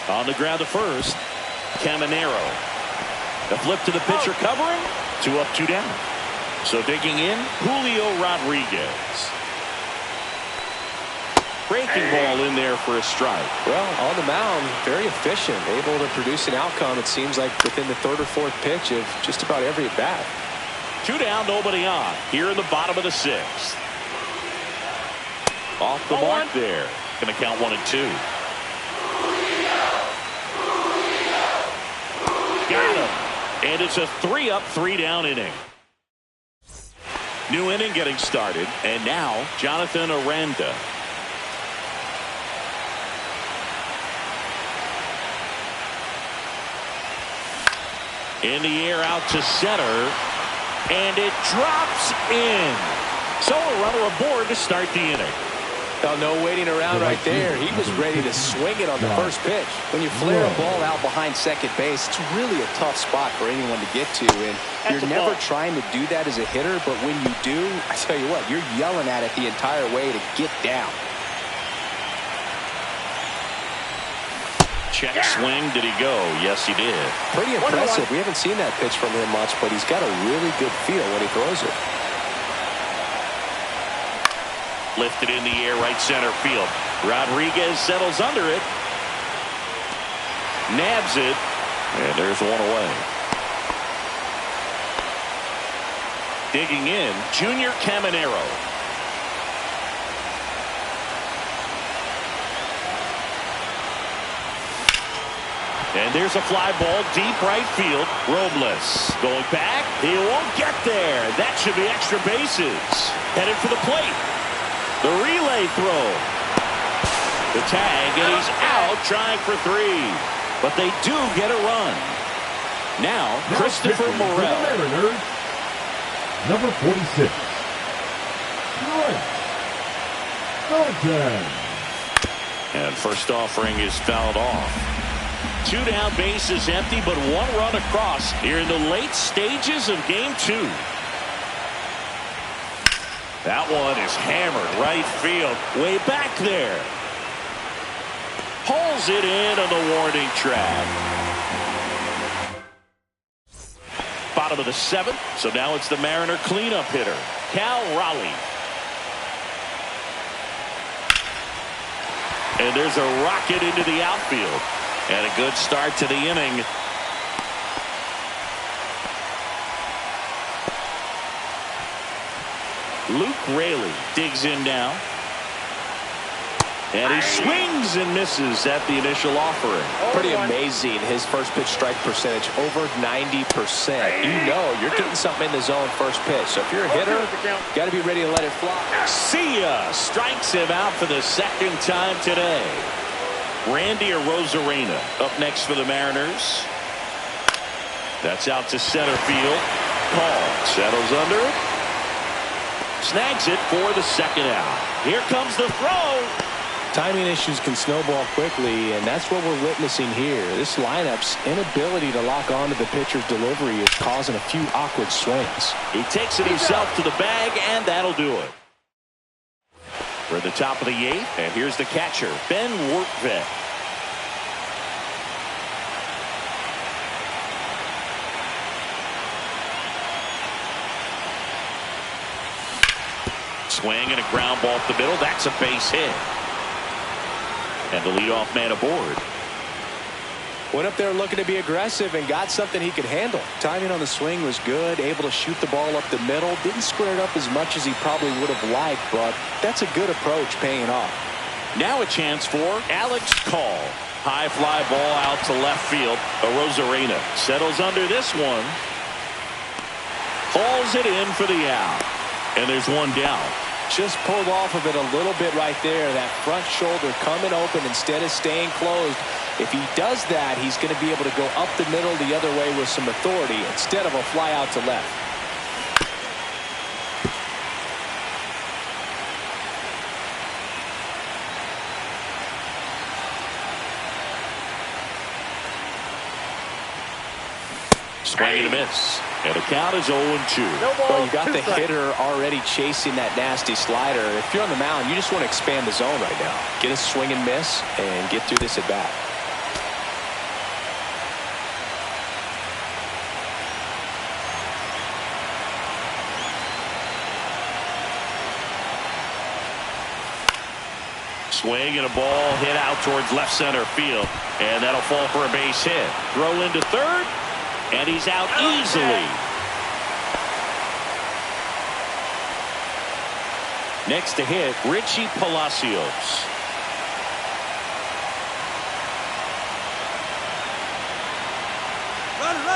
On the ground to first, Caminero. The flip to the pitcher covering. 2 up, 2 down. So digging in, Julio Rodriguez. Breaking ball in there for a strike. Well, on the mound, very efficient, able to produce an outcome, it seems like, within the third or fourth pitch of just about every at bat. 2 down, nobody on. Here in the bottom of the 6th. Off the mark there. Going to count 1 and 2. Got him. And it's a 3 up, 3 down inning. New inning getting started. And now, Jonathan Aranda. In the air out to center. And it drops in. So a runner aboard to start the inning. Well, no waiting around right there. He was ready to swing it on the first pitch. When you flare a ball out behind second base, it's really a tough spot for anyone to get to. And you're never trying to do that as a hitter, but when you do, I tell you what, you're yelling at it the entire way to get down. Check swing. Did he go? Yes, he did. Pretty impressive. We haven't seen that pitch from him much, but he's got a really good feel when he throws it. Lifted in the air, right center field. Rodriguez settles under it. Nabs it. And there's one away. Digging in, Junior Caminero. And there's a fly ball deep right field. Robles going back. He won't get there. That should be extra bases. Headed for the plate. The relay throw. The tag, and he's out trying for 3. But they do get a run. Now, Christopher Morel. Number 46. And first offering is fouled off. 2 down, bases empty, but 1 run across here in the late stages of game 2. That one is hammered right field, way back there. Pulls it in on the warning track. Bottom of the 7th, so now it's the Mariner cleanup hitter, Cal Raleigh. And there's a rocket into the outfield. And a good start to the inning. Luke Raley digs in now. And he swings and misses at the initial offering. Pretty amazing. His first pitch strike percentage over 90%. You know you're getting something in the zone first pitch. So if you're a hitter, got to be ready to let it fly. See ya. Strikes him out for the 2nd time today. Randy Arozarena up next for the Mariners. That's out to center field. Paul settles under it. Snags it for the 2nd out. Here comes the throw. Timing issues can snowball quickly, and that's what we're witnessing here. This lineup's inability to lock onto the pitcher's delivery is causing a few awkward swings. He takes it himself to the bag, and that'll do it. We're at the top of the 8th, and here's the catcher, Ben Workvet. Swing and a ground ball up the middle. That's a base hit. And the leadoff man aboard. Went up there looking to be aggressive and got something he could handle. Timing on the swing was good, able to shoot the ball up the middle. Didn't square it up as much as he probably would have liked, but that's a good approach paying off. Now a chance for Alex Call. High fly ball out to left field. Arozarena settles under this one. Hauls it in for the out. And there's one down. Just pulled off of it a little bit right there. That front shoulder coming open instead of staying closed. If he does that, he's going to be able to go up the middle the other way with some authority instead of a fly out to left. Swing and a miss. And the count is 0-2. Well, you got the hitter already chasing that nasty slider. If you're on the mound, you just want to expand the zone right now. Get a swing and miss and get through this at bat. Swing and a ball hit out towards left center field. And that'll fall for a base hit. Throw into third. And he's out easily. Next to hit, Richie Palacios.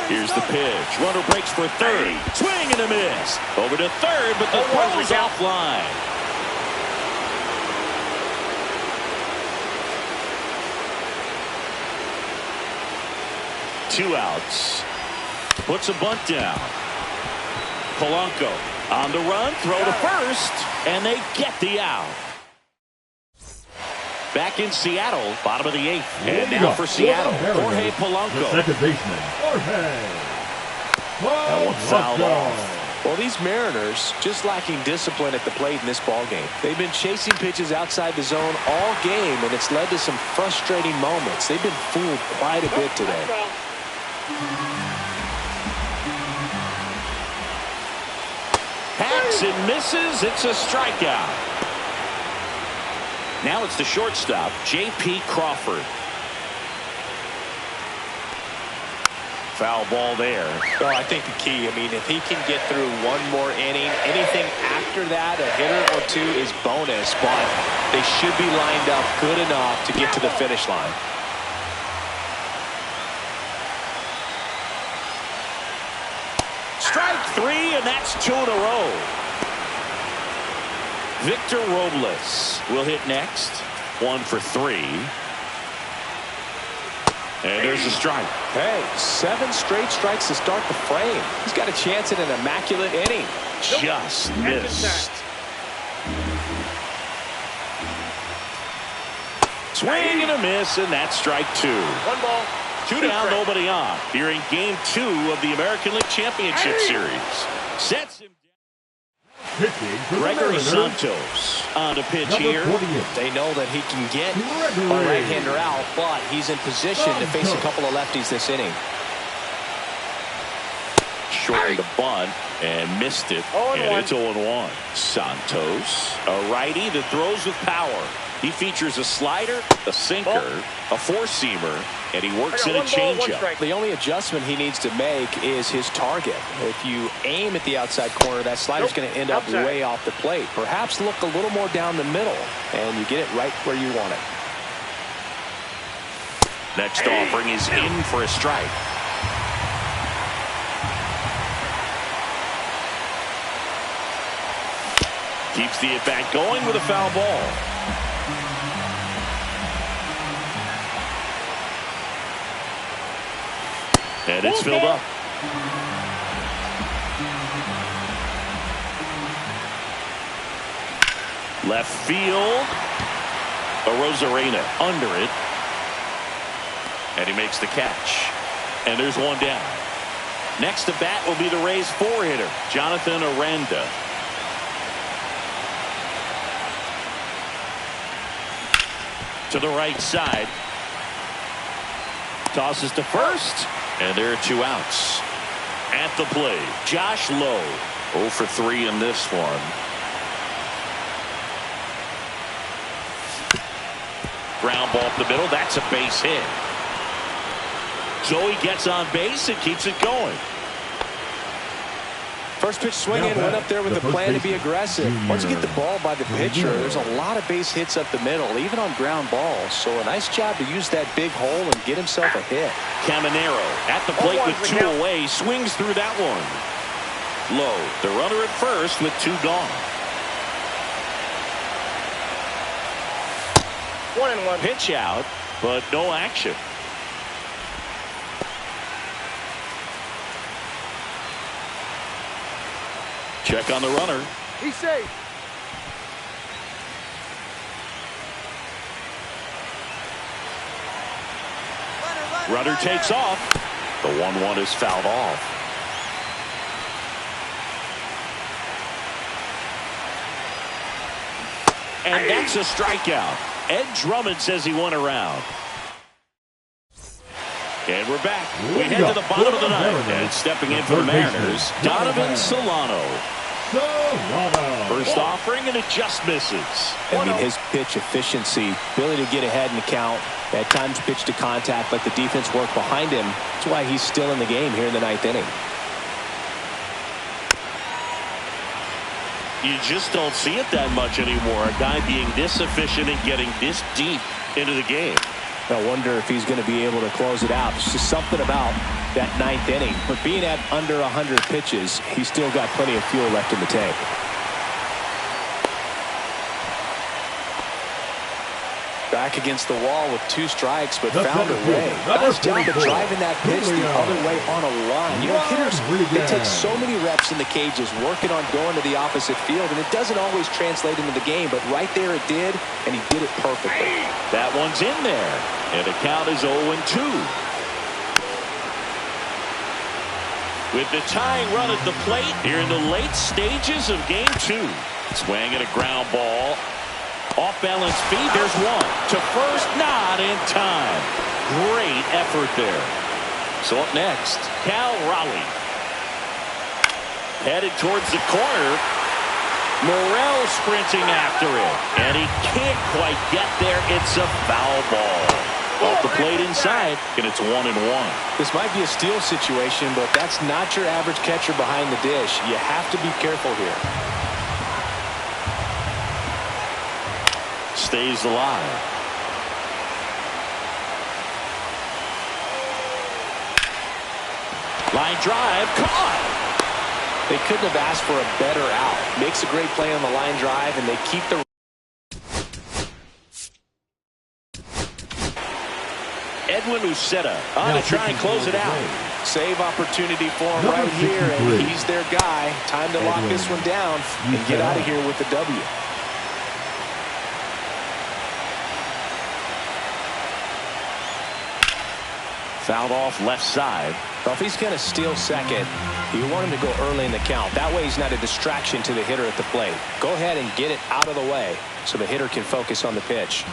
Here's the pitch. Runner breaks for third. Swing and a miss. Over to third, but the throw's offline. Two outs. Puts a bunt down. Polanco on the run, throw to first, and they get the out. Back in Seattle, bottom of the 8th. And now for Seattle, Jorge Polanco. The second baseman, Jorge. That one fouled off. Well, these Mariners just lacking discipline at the plate in this ballgame. They've been chasing pitches outside the zone all game, and it's led to some frustrating moments. They've been fooled quite a bit today. Hacks and misses. It's a strikeout. Now it's the shortstop, J.P. Crawford. Foul ball there. Well, I think the key, if he can get through one more inning, anything after that, a hitter or two is bonus, but they should be lined up good enough to get to the finish line. Strike three, and that's 2 in a row. Victor Robles will hit next. 1 for 3. And there's a strike. Hey, 7 straight strikes to start the frame. He's got a chance at an immaculate inning. Just missed. Swing and a miss, and that's strike 2. 1 ball. 2 down, nobody on. Here in Game 2 of the American League Championship Series. Sets him down. Gregory Santos on the pitch here. They know that he can get a right-hander out, but he's in position to face a couple of lefties this inning. Short the bunt and missed it. And it's 0-1. Santos, a righty that throws with power. He features a slider, a sinker, a four-seamer, and he works in a changeup. The only adjustment he needs to make is his target. If you aim at the outside corner, that slider's going to end up way off the plate. Perhaps look a little more down the middle, and you get it right where you want it. Next offering is in for a strike. Keeps the at-bat going with a foul ball. And it's filled up. Left field. Arozarena under it. And he makes the catch. And there's one down. Next to bat will be the Rays' 4-hitter, Jonathan Aranda. To the right side. Tosses to first. And there are 2 outs. At the plate, Josh Lowe. 0 for 3 in this one. Ground ball up the middle. That's a base hit. So he gets on base and keeps it going. First pitch swinging, went up there with a plan to be aggressive. Once you get the ball by the pitcher, there's a lot of base hits up the middle, even on ground balls. So a nice job to use that big hole and get himself a hit. Caminero at the plate with 2 away, swings through that one. Low, the runner at first with 2 gone. 1-1. Pitch out, but no action. Check on the runner. He's safe. Runner takes off. The 1-1 is fouled off. And that's a strikeout. Ed Drummond says he won a round. And we're back. We head to the bottom of the ninth. And stepping in for the Mariners, Donovan Solano. First offering, and it just misses. His pitch efficiency, ability to get ahead in the count, at times pitch to contact, let the defense work behind him. That's why he's still in the game here in the 9th inning. You just don't see it that much anymore. A guy being this efficient and getting this deep into the game. I wonder if he's going to be able to close it out. There's just something about that 9th inning. But being at under 100 pitches, he's still got plenty of fuel left in the tank. Back against the wall with 2 strikes, but found a way. Nice job of driving that pitch the other way on a line. You know, hitters, they take so many reps in the cages working on going to the opposite field, and it doesn't always translate into the game, but right there it did, and he did it perfectly. That one's in there, and the count is 0-2. with the tying run at the plate here in the late stages of game 2. Swing and a ground ball. Off balance feed. There's one. To first, not in time. Great effort there. So up next, Cal Raleigh. Headed towards the corner. Morel sprinting after it. And he can't quite get there. It's a foul ball. Off the plate inside, and it's 1-1. This might be a steal situation, but that's not your average catcher behind the dish. You have to be careful here. Stays alive. Line drive, caught. They couldn't have asked for a better out. Makes a great play on the line drive, and they keep the... Edwin Uceta on to try and close it out. Save opportunity for him right here, and he's their guy. Time to lock this one down and get out of here with the W. Fouled off left side. Well, if he's going to steal second, you want him to go early in the count. That way he's not a distraction to the hitter at the plate. Go ahead and get it out of the way so the hitter can focus on the pitch.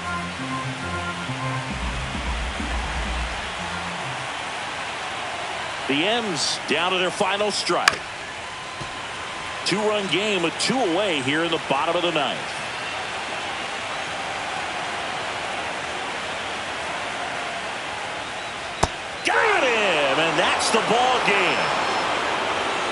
The M's down to their final strike. 2-run game with 2 away here in the bottom of the 9th. Got him, and that's the ball game.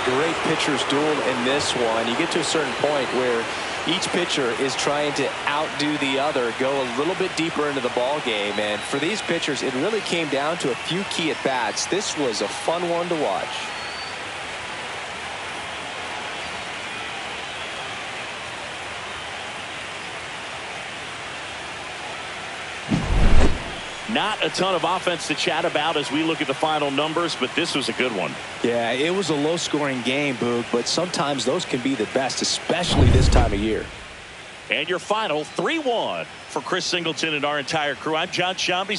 Great pitcher's duel in this one. You get to a certain point where each pitcher is trying to outdo the other, go a little bit deeper into the ball game, and for these pitchers it really came down to a few key at bats. This was a fun one to watch. Not a ton of offense to chat about as we look at the final numbers, but this was a good one. Yeah, it was a low-scoring game, Boog, but sometimes those can be the best, especially this time of year. And your final 3-1 for Chris Singleton and our entire crew. I'm John Shambi.